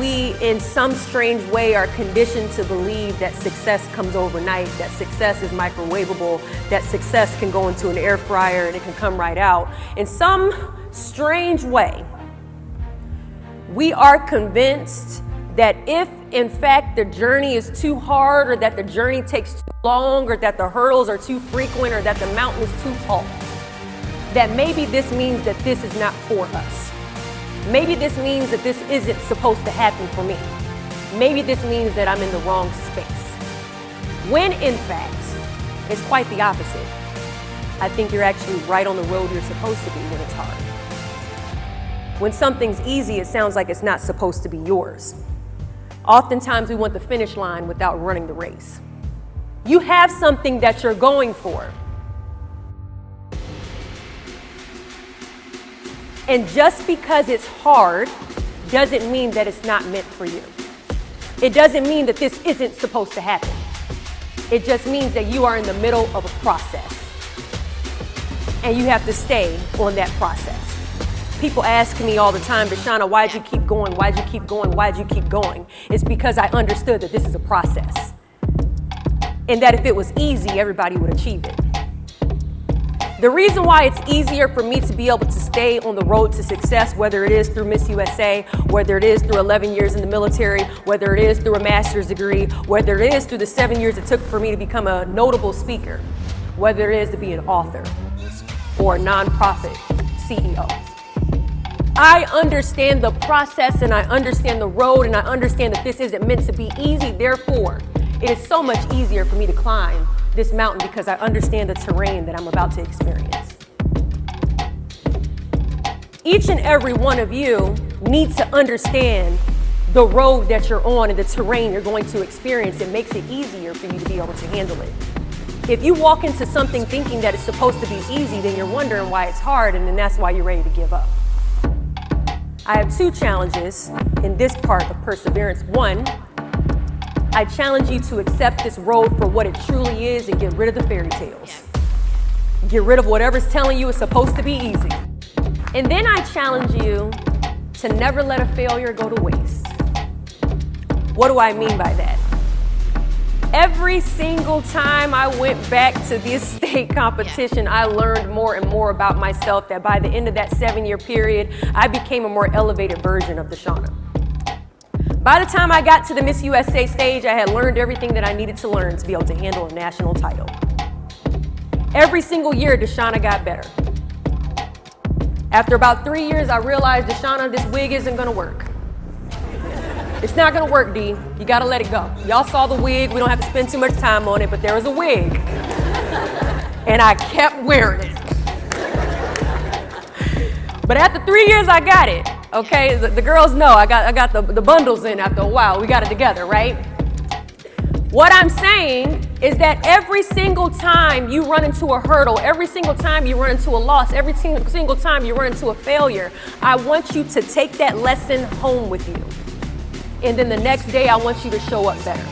we, in some strange way, are conditioned to believe that success comes overnight, that success is microwavable, that success can go into an air fryer and it can come right out. In some strange way, we are convinced that if, in fact, the journey is too hard, or that the journey takes too long, or that the hurdles are too frequent, or that the mountain is too tall, that maybe this means that this is not for us. Maybe this means that this isn't supposed to happen for me. Maybe this means that I'm in the wrong space. When in fact, it's quite the opposite. I think you're actually right on the road you're supposed to be when it's hard. When something's easy, it sounds like it's not supposed to be yours. Oftentimes we want the finish line without running the race. You have something that you're going for. And just because it's hard doesn't mean that it's not meant for you. It doesn't mean that this isn't supposed to happen. It just means that you are in the middle of a process. And you have to stay on that process. People ask me all the time, Deshauna, why'd you keep going? Why'd you keep going? Why'd you keep going? It's because I understood that this is a process. And that if it was easy, everybody would achieve it. The reason why it's easier for me to be able to stay on the road to success, whether it is through Miss USA, whether it is through 11 years in the military, whether it is through a master's degree, whether it is through the 7 years it took for me to become a notable speaker, whether it is to be an author or a nonprofit CEO. I understand the process, and I understand the road, and I understand that this isn't meant to be easy. Therefore, it is so much easier for me to climb this mountain because I understand the terrain that I'm about to experience. Each and every one of you needs to understand the road that you're on and the terrain you're going to experience. It makes it easier for you to be able to handle it. If you walk into something thinking that it's supposed to be easy, then you're wondering why it's hard, and then that's why you're ready to give up. I have two challenges in this part of perseverance. One, I challenge you to accept this road for what it truly is and get rid of the fairy tales. Get rid of whatever's telling you it's supposed to be easy. And then I challenge you to never let a failure go to waste. What do I mean by that? Every single time I went back to this state competition, I learned more and more about myself, that by the end of that 7-year period, I became a more elevated version of Deshauna. By the time I got to the Miss USA stage, I had learned everything that I needed to learn to be able to handle a national title. Every single year, Deshauna got better. After about 3 years, I realized, Deshauna, this wig isn't gonna work. It's not gonna work, D. You gotta let it go. Y'all saw the wig. We don't have to spend too much time on it, but there was a wig. And I kept wearing it. But after 3 years, I got it. Okay, the girls know I got the bundles in after a while. We got it together, right? What I'm saying is that every single time you run into a hurdle, every single time you run into a loss, every single time you run into a failure, I want you to take that lesson home with you. And then the next day, I want you to show up better.